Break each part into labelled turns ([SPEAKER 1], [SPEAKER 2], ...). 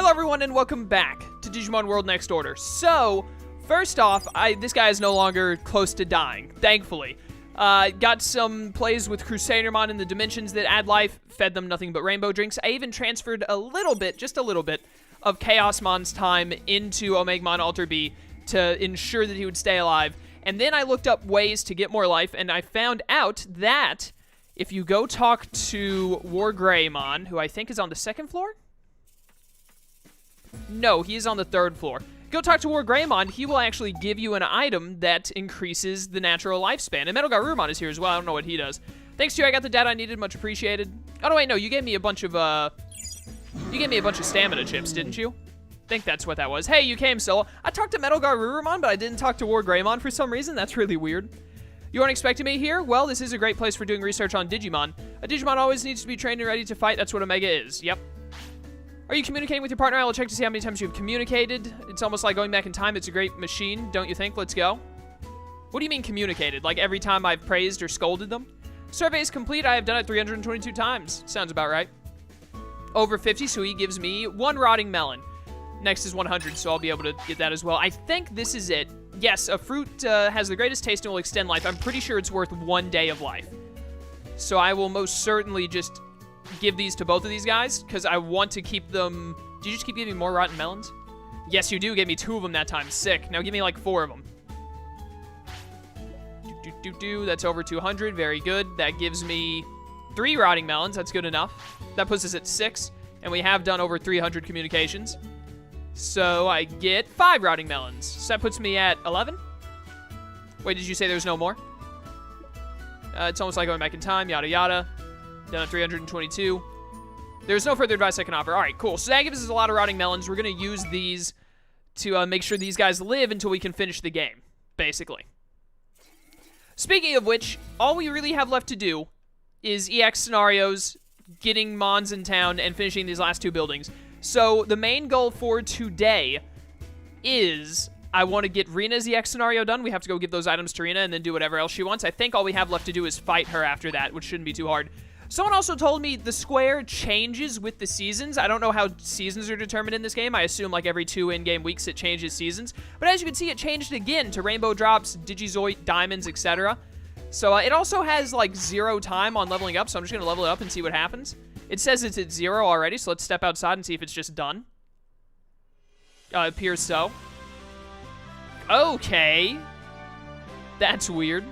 [SPEAKER 1] Hello everyone and welcome back to Digimon World Next Order. So, first off, this guy is no longer close to dying, thankfully. Got some plays with Crusadermon in the dimensions that add life, fed them nothing but rainbow drinks. I even transferred a little bit, just a little bit, of Chaosmon's time into Omegamon Alter B to ensure that he would stay alive. And then I looked up ways to get more life, and I found out that if you go talk to War Gaiomon, who I think is on the second floor? No, he is on the third floor. Go talk to War Gaiomon, he will actually give you an item that increases the natural lifespan. And Metal Garurumon is here as well, I don't know what he does. Thanks to you, I got the data I needed, much appreciated. Oh, no, wait, no, you gave me a bunch of, stamina chips, didn't you? I think that's what that was. Hey, you came, Solo. I talked to Metal Garurumon, but I didn't talk to War Gaiomon for some reason. That's really weird. You weren't expecting me here? Well, this is a great place for doing research on Digimon. A Digimon always needs to be trained and ready to fight. That's what Omega is. Yep. Are you communicating with your partner? I will check to see how many times you've communicated. It's almost like going back in time. It's a great machine, don't you think? Let's go. What do you mean communicated? Like every time I've praised or scolded them? Survey is complete. I have done it 322 times. Sounds about right. Over 50, so he gives me 1 rotting melon. Next is 100, so I'll be able to get that as well. I think this is it. Yes, a fruit has the greatest taste and will extend life. I'm pretty sure it's worth 1 day of life. So I will most certainly just give these to both of these guys, because I want to keep them... Do you just keep giving me more rotten melons? Yes, you do. Give me 2 of them that time. Sick. Now give me like 4 of them. That's over 200. Very good. That gives me 3 rotting melons. That's good enough. That puts us at 6, and we have done over 300 communications. So I get 5 rotting melons. So that puts me at 11? Wait, did you say there's no more? It's almost like going back in time, yada yada. Done at 322. There's no further advice I can offer. All right, cool. So that gives us a lot of rotting melons. We're going to use these to make sure these guys live until we can finish the game, basically. Speaking of which, all we really have left to do is EX scenarios, getting Mons in town, and finishing these last 2 buildings. So the main goal for today is I want to get Rina's EX scenario done. We have to go give those items to Rina and then do whatever else she wants. I think all we have left to do is fight her after that, which shouldn't be too hard. Someone also told me the square changes with the seasons. I don't know how seasons are determined in this game. I assume like every 2 in-game weeks it changes seasons. But as you can see, it changed again to Rainbow Drops, Digizoid, Diamonds, etc. So it also has like 0 time on leveling up, so I'm just going to level it up and see what happens. It says it's at 0 already, so let's step outside and see if it's just done. It appears so. Okay. That's weird.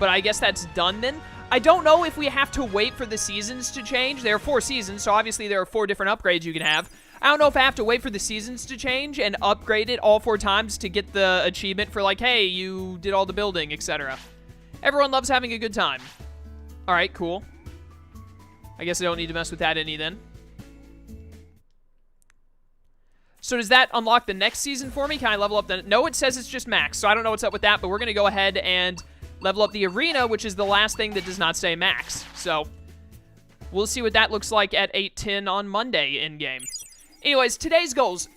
[SPEAKER 1] But I guess that's done then. I don't know if we have to wait for the seasons to change. There are 4 seasons, so obviously there are 4 different upgrades you can have. I don't know if I have to wait for the seasons to change and upgrade it all 4 times to get the achievement for like, hey, you did all the building, etc. Everyone loves having a good time. All right, cool. I guess I don't need to mess with that any then. So does that unlock the next season for me? Can I level up the... No, it says it's just max, so I don't know what's up with that, but we're going to go ahead and level up the arena, which is the last thing that does not say max. So we'll see what that looks like at 8:10 on Monday in-game. Anyways, today's goals.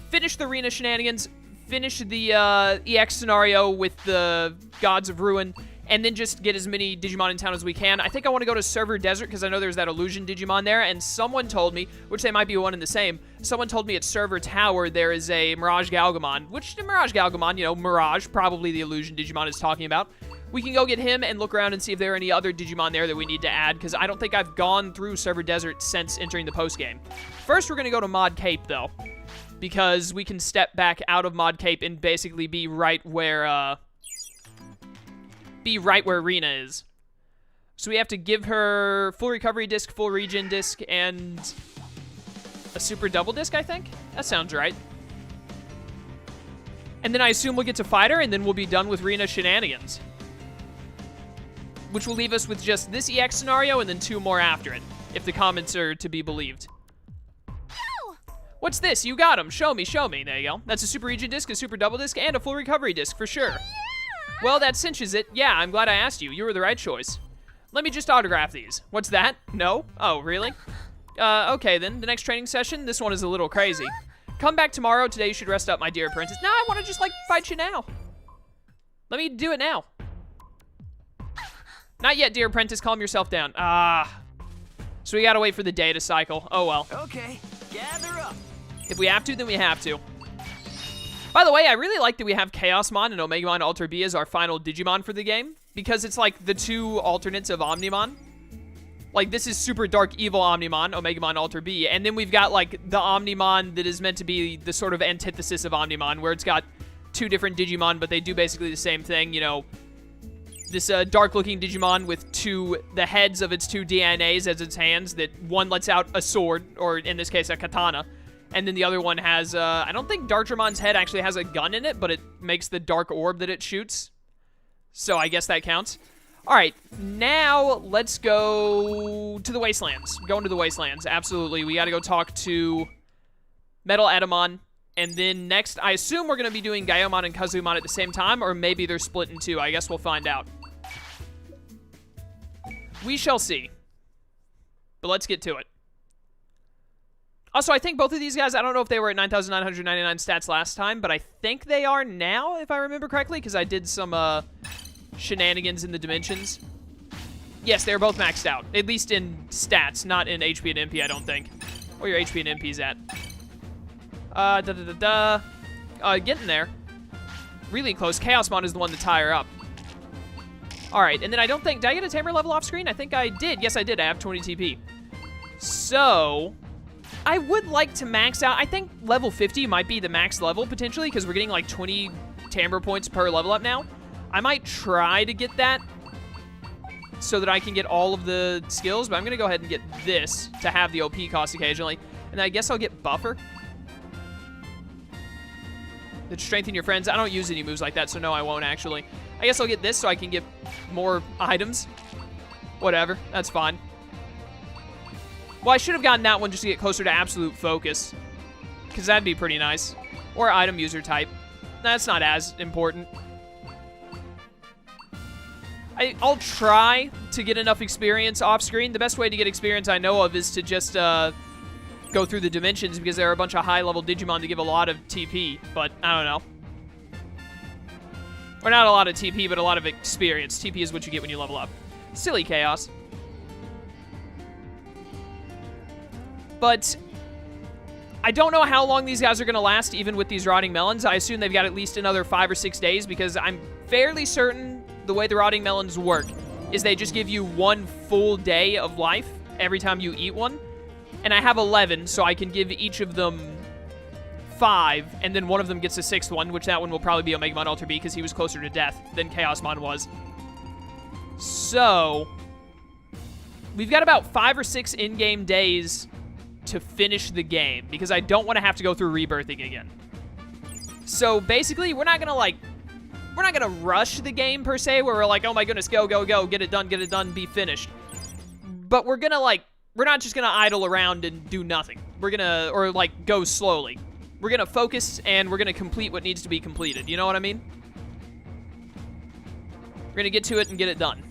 [SPEAKER 1] Finish the arena shenanigans, finish the EX scenario with the Gods of Ruin, and then just get as many Digimon in town as we can. I think I want to go to Server Desert because I know there's that Illusion Digimon there, and someone told me, which they might be one and the same, someone told me at Server Tower there is a Mirage Galgamon, which Mirage Galgamon, you know, Mirage, probably the Illusion Digimon is talking about. We can go get him and look around and see if there are any other Digimon there that we need to add, because I don't think I've gone through Server Desert since entering the postgame. First, we're going to go to Mod Cape, though, because we can step back out of Mod Cape and basically be right where Rina is. So we have to give her full recovery disc, full regen disc, and a super double disc, I think? That sounds right. And then I assume we'll get to fight her, and then we'll be done with Rina shenanigans, which will leave us with just this EX scenario and then 2 more after it, if the comments are to be believed.
[SPEAKER 2] Ow!
[SPEAKER 1] What's this? You got him. Show me, show me. There you go. That's a super regen disc, a super double disc, and a full recovery disc for sure. Well, that cinches it. Yeah, I'm glad I asked you. You were the right choice. Let me just autograph these. What's that? No? Oh, really? Okay then. The next training session, this one is a little crazy. Come back tomorrow. Today you should rest up, my dear apprentice. No, I want to just, like, fight you now. Let me do it now. Not yet, dear apprentice. Calm yourself down. So we gotta wait for the day to cycle. Oh well.
[SPEAKER 3] Okay, gather up.
[SPEAKER 1] If we have to, then we have to. By the way, I really like that we have Chaosmon and Omegamon Alter B as our final Digimon for the game, because it's like the two alternates of Omnimon. Like, this is super dark evil Omnimon, Omegamon Alter B, and then we've got, like, the Omnimon that is meant to be the sort of antithesis of Omnimon, where it's got two different Digimon, but they do basically the same thing, you know. This dark-looking Digimon with the heads of its two DNAs as its hands, that one lets out a sword, or in this case, a katana, and then the other one has, I don't think Dartramon's head actually has a gun in it, but it makes the dark orb that it shoots. So I guess that counts. All right, now let's go to the Wastelands. Going to the Wastelands, absolutely. We got to go talk to Metal Edamon, and then next, I assume we're going to be doing Gaiomon and Kazumon at the same time, or maybe they're split in two. I guess we'll find out. We shall see. But let's get to it. Also, I think both of these guys, I don't know if they were at 9,999 stats last time, but I think they are now, if I remember correctly, because I did some shenanigans in the dimensions. Yes, they're both maxed out, at least in stats, not in HP and MP, I don't think. Where your HP and MP's at. Getting there. Really close. Chaosmon is the one to tie her up. Alright, and then I don't think... Did I get a Tamer level off screen? I think I did. Yes, I did. I have 20 TP. So... I would like to max out. I think level 50 might be the max level, potentially, because we're getting like 20 Tamer points per level up now. I might try to get that so that I can get all of the skills, but I'm going to go ahead and get this to have the OP cost occasionally. And I guess I'll get Buffer. To strengthen your friends. I don't use any moves like that, so no, I won't actually. I guess I'll get this so I can get more items. Whatever. That's fine. Well, I should have gotten that one just to get closer to absolute focus, because that'd be pretty nice. Or item user type. That's not as important. I'll try to get enough experience off screen. The best way to get experience I know of is to just go through the dimensions, because there are a bunch of high-level Digimon to give a lot of TP, but I don't know. Or not a lot of TP, but a lot of experience. TP is what you get when you level up. Silly chaos. But I don't know how long these guys are going to last, even with these rotting melons. I assume they've got at least another 5 or 6 days, because I'm fairly certain the way the rotting melons work is they just give you 1 full day of life every time you eat one. And I have 11, so I can give each of them 5, and then one of them gets a 6th one, which that one will probably be Omegamon Alter B, because he was closer to death than Chaosmon was. So we've got about 5 or 6 in-game days to finish the game, because I don't want to have to go through rebirthing again. So basically, we're not gonna rush the game per se, where we're like, oh my goodness, go, go, go, get it done, be finished. But we're not just gonna idle around and do nothing. We're gonna, or like, go slowly. We're gonna focus, and we're gonna complete what needs to be completed. You know what I mean? We're gonna get to it and get it done.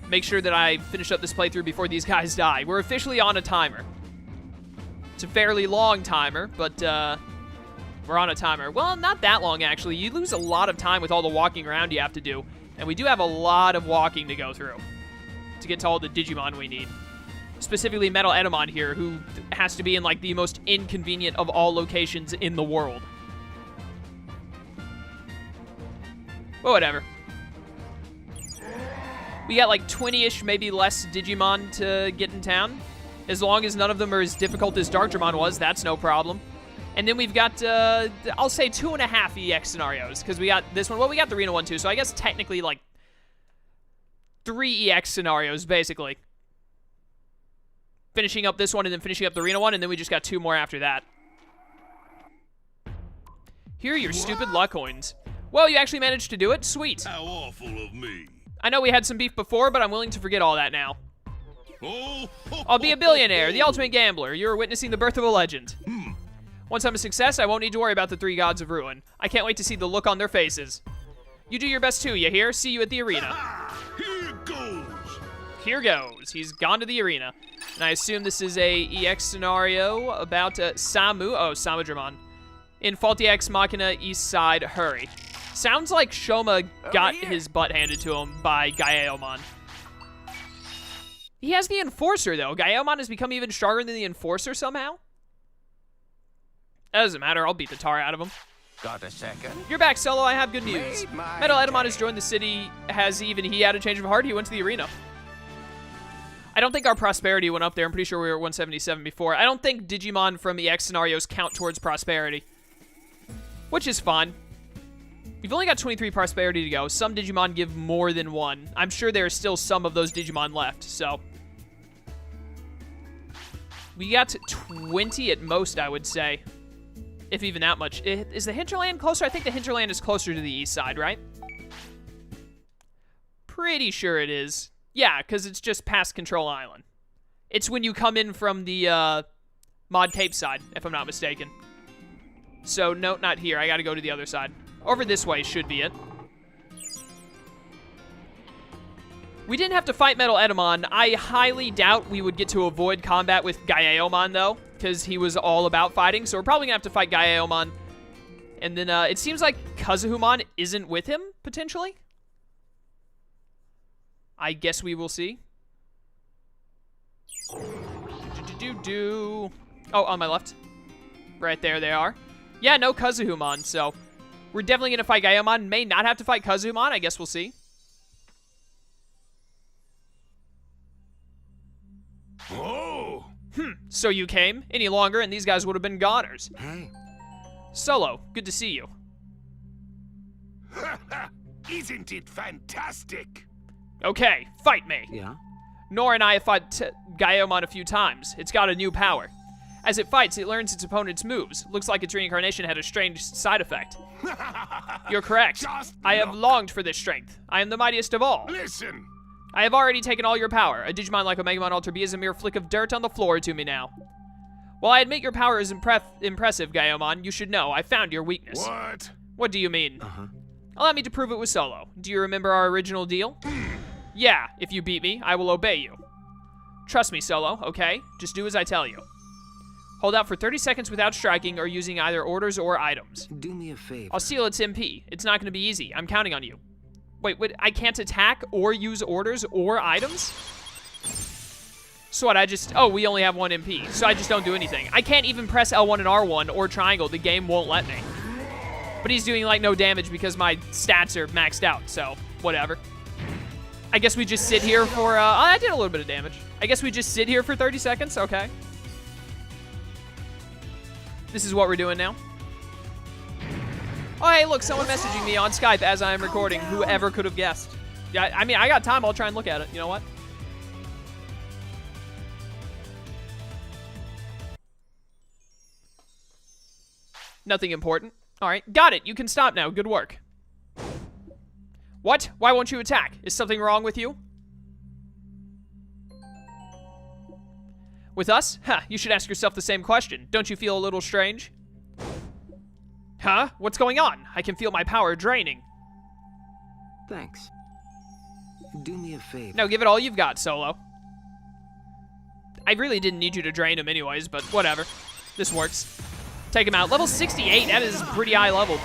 [SPEAKER 1] Make sure that I finish up this playthrough before these guys die. We're officially on a timer. It's a fairly long timer, but we're on a timer. Well, not that long, actually. You lose a lot of time with all the walking around you have to do, and we do have a lot of walking to go through to get to all the Digimon we need. Specifically Metal Edamon here, who has to be in, like, the most inconvenient of all locations in the world. Well, whatever. We got, like, 20-ish, maybe less Digimon to get in town. As long as none of them are as difficult as Darkdramon was, that's no problem. And then we've got, I'll say 2.5 EX scenarios, because we got this one. Well, we got the Reno one, too, so I guess technically, like, 3 EX scenarios, basically. Finishing up this one, and then finishing up the Reno one, and then we just got 2 more after that. Here are your stupid luck coins. Well, you actually managed to do it? Sweet.
[SPEAKER 4] How awful of me.
[SPEAKER 1] I know we had some beef before, but I'm willing to forget all that now. I'll be a billionaire, the ultimate gambler. You're witnessing the birth of a legend. Once I'm a success, I won't need to worry about the 3 gods of ruin. I can't wait to see the look on their faces. You do your best too, you hear? See you at the arena.
[SPEAKER 4] Here goes.
[SPEAKER 1] Here goes. He's gone to the arena. And I assume this is a EX scenario about Samu. Oh, Samudramon. In Faulty X Machina East Side, hurry. Sounds like Shoma got his butt handed to him by Gaiomon. He has the Enforcer, though. Gaiomon has become even stronger than the Enforcer somehow. That doesn't matter. I'll beat the tar out of him.
[SPEAKER 3] Got a second?
[SPEAKER 1] You're back, Solo. I have good news.
[SPEAKER 3] Made my
[SPEAKER 1] Metal Edamon
[SPEAKER 3] day.
[SPEAKER 1] has joined the city. Has even he had a change of heart? He went to the arena. I don't think our prosperity went up there. I'm pretty sure we were at 177 before. I don't think Digimon from EX scenarios count towards prosperity, which is fine. We've only got 23 prosperity to go. Some Digimon give more than 1. I'm sure there are still some of those Digimon left, so. We got 20 at most, I would say. If even that much. Is the hinterland closer? I think the hinterland is closer to the east side, right? Pretty sure it is. Yeah, because it's just past Control Island. It's when you come in from the Mod Cape side, if I'm not mistaken. So, no, not here. I gotta go to the other side. Over this way should be it. We didn't have to fight Metal Edamon. I highly doubt we would get to avoid combat with Gaiomon, though, because he was all about fighting. So we're probably gonna have to fight Gaiomon. And then it seems like Kazuhumon isn't with him, potentially. I guess we will see. Oh, on my left. Right there they are. Yeah, no Kazuhumon, so we're definitely going to fight Gaiomon. May not have to fight Kazuhumon. I guess we'll see.
[SPEAKER 4] Oh!
[SPEAKER 1] So you came any longer, and these guys would have been goners.
[SPEAKER 3] Hey.
[SPEAKER 1] Solo, good to see you.
[SPEAKER 4] Isn't it fantastic?
[SPEAKER 1] Okay, fight me.
[SPEAKER 3] Yeah?
[SPEAKER 1] Nora and I have fought Gaiomon a few times. It's got a new power. As it fights, it learns its opponent's moves. Looks like its reincarnation had a strange side effect. You're correct.
[SPEAKER 4] Just
[SPEAKER 1] I have
[SPEAKER 4] look.
[SPEAKER 1] longed for this strength. I am the mightiest of all.
[SPEAKER 4] Listen.
[SPEAKER 1] I have already taken all your power. A Digimon like Omegamon Ultra B is a mere flick of dirt on the floor to me now. While I admit your power is impressive, Gaiomon, you should know I found your weakness.
[SPEAKER 4] What?
[SPEAKER 1] What do you mean?
[SPEAKER 3] Uh-huh.
[SPEAKER 1] Allow me to prove it with Solo. Do you remember our original deal? Yeah, if you beat me, I will obey you. Trust me, Solo, okay? Just do as I tell you. Hold out for 30 seconds without striking or using either orders or items.
[SPEAKER 3] Do me a favor.
[SPEAKER 1] I'll seal its MP. It's not going to be easy. I'm counting on you. Wait, I can't attack or use orders or items? So what, oh, we only have 1 MP, so I just don't do anything. I can't even press L1 and R1 or triangle. The game won't let me. But he's doing, like, no damage because my stats are maxed out, so whatever. I guess we just sit here for, I did a little bit of damage. I guess we just sit here for 30 seconds, okay. This is what we're doing now. Oh, hey, look, someone messaging me on Skype as I am recording. Whoever could have guessed. Yeah, I mean, I got time. I'll try and look at it. You know what? Nothing important. All right, got it. You can stop now. Good work. What? Why won't you attack? Is something wrong with you? With us? Huh, you should ask yourself the same question. Don't you feel a little strange? Huh? What's going on? I can feel my power draining.
[SPEAKER 3] Thanks. Do me a favor.
[SPEAKER 1] No, give it all you've got, Solo. I really didn't need you to drain him anyways, but whatever. This works. Take him out. Level 68, that is pretty high level.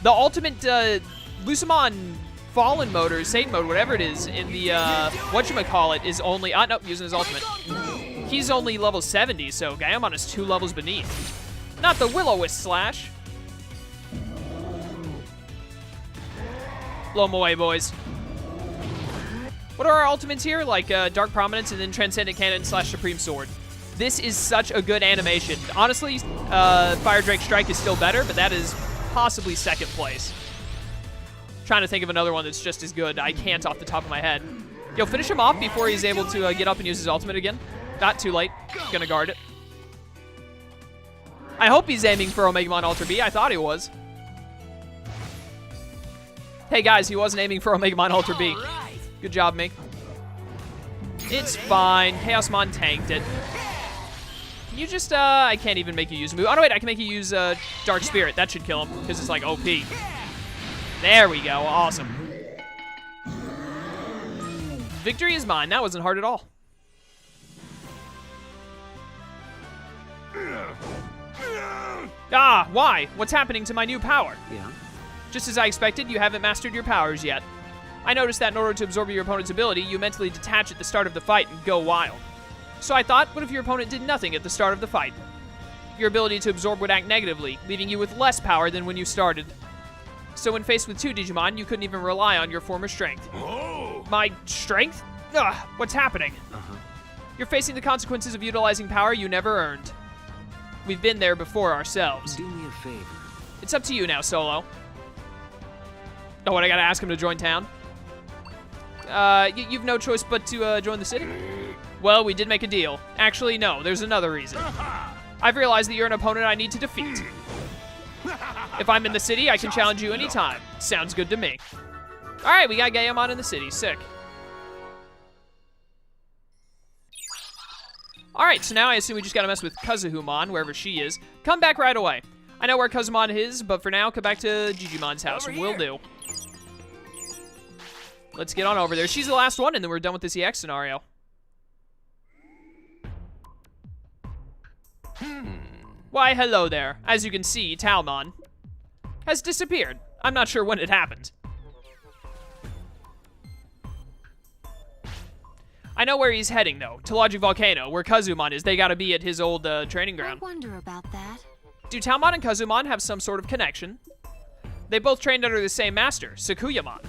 [SPEAKER 1] The ultimate, Lucamon Fallen mode or Satan mode, whatever it is, in the, whatchamacallit, is only, nope, using his ultimate. He's only level 70, so Gaiomon is 2 levels beneath. Not the Will-O-Wisp slash. Blow him away, boys. What are our ultimates here? Like Dark Prominence and then Transcendent Cannon slash Supreme Sword. This is such a good animation. Honestly, Fire Drake Strike is still better, but that is possibly second place. Trying to think of another one that's just as good. I can't off the top of my head. Yo, finish him off before he's able to get up and use his ultimate again. Not too late. Gonna guard it. I hope he's aiming for Omegamon Ultra B. I thought he was. Hey guys, he wasn't aiming for Omegamon Ultra B. Good job, me. It's fine. Chaosmon tanked it. Can you just, I can't even make you use a move. Oh, no, wait, I can make you use Dark Spirit. That should kill him, because it's like OP. There we go. Awesome. Victory is mine. That wasn't hard at all. Ah, why? What's happening to my new power?
[SPEAKER 3] Yeah?
[SPEAKER 1] Just as I expected, you haven't mastered your powers yet. I noticed that in order to absorb your opponent's ability, you mentally detach at the start of the fight and go wild. So I thought, what if your opponent did nothing at the start of the fight? Your ability to absorb would act negatively, leaving you with less power than when you started. So when faced with 2 Digimon, you couldn't even rely on your former strength.
[SPEAKER 4] Oh!
[SPEAKER 1] My strength? Ugh, what's happening? You're facing the consequences of utilizing power you never earned. We've been there before ourselves.
[SPEAKER 3] Do me a favor.
[SPEAKER 1] It's up to you now, Solo. Oh, what, I gotta ask him to join town? You've no choice but to join the city? Well, we did make a deal. Actually, no, there's another reason. I've realized that you're an opponent I need to defeat. If I'm in the city, I can challenge you anytime. Sounds good to me. All right, we got Gaiomon in the city. Sick. All right, so now I assume we just gotta mess with Kazuhumon, wherever she is. Come back right away. I know where Kazumon is, but for now, come back to Gigimon's house. Will do. Let's get on over there. She's the last one, and then we're done with this EX scenario. Why, hello there. As you can see, Talmon has disappeared. I'm not sure when it happened. I know where he's heading, though. To Logic Volcano, where Kazumon is. They gotta be at his old training ground.
[SPEAKER 2] I wonder about that.
[SPEAKER 1] Do Talmon and Kazumon have some sort of connection? They both trained under the same master, Sakuyamon.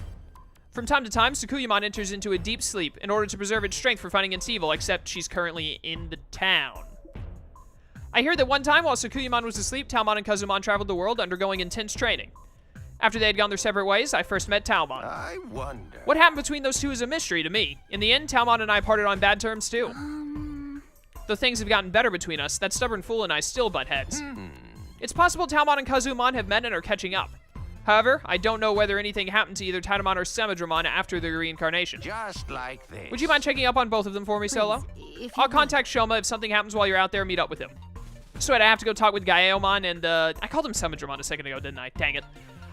[SPEAKER 1] From time to time, Sakuyamon enters into a deep sleep in order to preserve its strength for fighting against evil, except she's currently in the town. I hear that one time while Sakuyamon was asleep, Talmon and Kazumon traveled the world undergoing intense training. After they had gone their separate ways, I first met Talmon.
[SPEAKER 3] I wonder.
[SPEAKER 1] What happened between those two is a mystery to me. In the end, Talmon and I parted on bad terms too. Though things have gotten better between us, that stubborn fool and I still butt heads. It's possible Talmon and Kazumon have met and are catching up. However, I don't know whether anything happened to either Tatamon or Samadramon after their reincarnation.
[SPEAKER 3] Just like this.
[SPEAKER 1] Would you mind checking up on both of them for me, Solo?
[SPEAKER 2] If
[SPEAKER 1] I'll
[SPEAKER 2] you
[SPEAKER 1] contact Shoma if something happens while you're out there. Meet up with him. So I have to go talk with Gaiomon and, I called him Samadramon a second ago, didn't I? Dang it.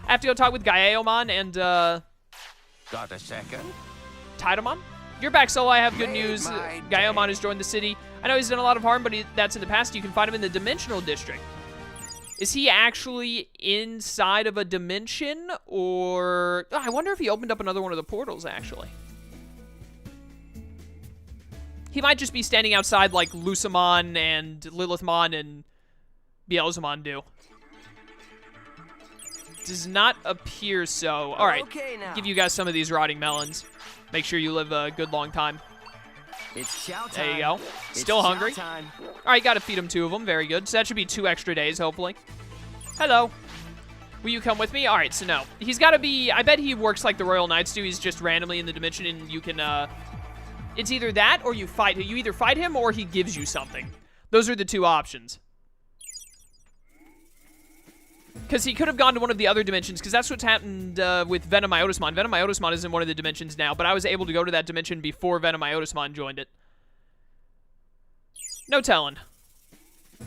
[SPEAKER 1] I have to go talk with Gaiomon and,
[SPEAKER 3] Got a second?
[SPEAKER 1] Titamon? You're back, Solo. I have good
[SPEAKER 3] Made
[SPEAKER 1] news.
[SPEAKER 3] my
[SPEAKER 1] Gaiomon
[SPEAKER 3] day.
[SPEAKER 1] has joined the city. I know he's done a lot of harm, but that's in the past. You can find him in the Dimensional District. Is he actually inside of a dimension, or... Oh, I wonder if he opened up another one of the portals, actually. He might just be standing outside like Lucamon and Lilithmon and Beelzemon do. Does not appear so. All right,
[SPEAKER 3] Okay now.
[SPEAKER 1] give you guys some of these rotting melons. Make sure you live a good long time.
[SPEAKER 3] It's chow time.
[SPEAKER 1] There you go.
[SPEAKER 3] It's
[SPEAKER 1] Still
[SPEAKER 3] chow
[SPEAKER 1] hungry?
[SPEAKER 3] time.
[SPEAKER 1] All right, gotta feed him 2 of them. Very good. So that should be 2 extra days, hopefully. Hello. Will you come with me? All right, so no. He's gotta be... I bet he works like the Royal Knights do. He's just randomly in the dimension, and you can... It's either that or you fight... You either fight him or he gives you something. Those are the 2 options. Because he could have gone to one of the other dimensions, because that's what's happened with Venom Iotismon. Venom Iotismon is in one of the dimensions now, but I was able to go to that dimension before Venom Iotismon joined it. No telling. I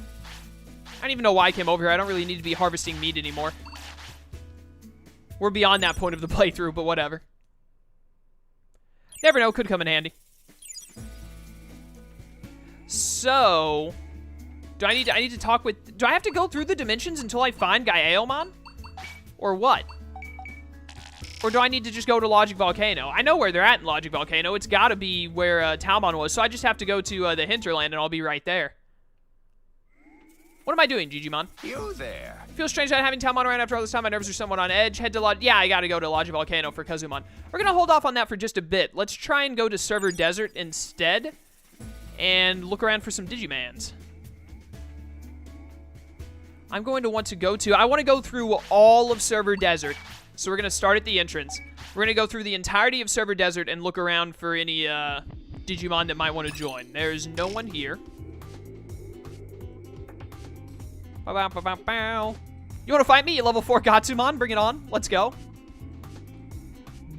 [SPEAKER 1] don't even know why I came over here. I don't really need to be harvesting meat anymore. We're beyond that point of the playthrough, but whatever. Never know, could come in handy. So... Do I need to talk with... Do I have to go through the dimensions until I find Gaiomon? Or what? Or do I need to just go to Logic Volcano? I know where they're at in Logic Volcano. It's got to be where Talmon was. So I just have to go to the Hinterland and I'll be right there. What am I doing, Digimon?
[SPEAKER 3] You there.
[SPEAKER 1] Feels strange not having Talmon around after all this time. My nerves are somewhat on edge. Head to Logic... Yeah, I got to go to Logic Volcano for Kazumon. We're going to hold off on that for just a bit. Let's try and go to Server Desert instead. And look around for some Digimans. I'm going to want to go to... I want to go through all of Server Desert. So we're going to start at the entrance. We're going to go through the entirety of Server Desert and look around for any Digimon that might want to join. There's no one here. Ba-bow-ba-bow-bow. You want to fight me, you level 4 Gatsumon? Bring it on. Let's go.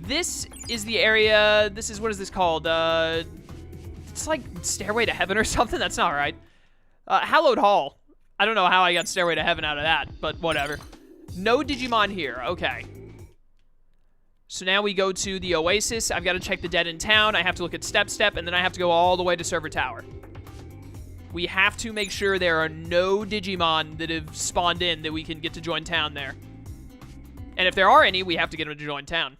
[SPEAKER 1] This is the area... This is... What is this called? It's like Stairway to Heaven or something? That's not right. Hallowed Hall. I don't know how I got Stairway to Heaven out of that, but whatever. No Digimon here. Okay. So now we go to the Oasis. I've got to check the dead in town. I have to look at Step, and then I have to go all the way to Server Tower. We have to make sure there are no Digimon that have spawned in that we can get to join town there. And if there are any, we have to get them to join town.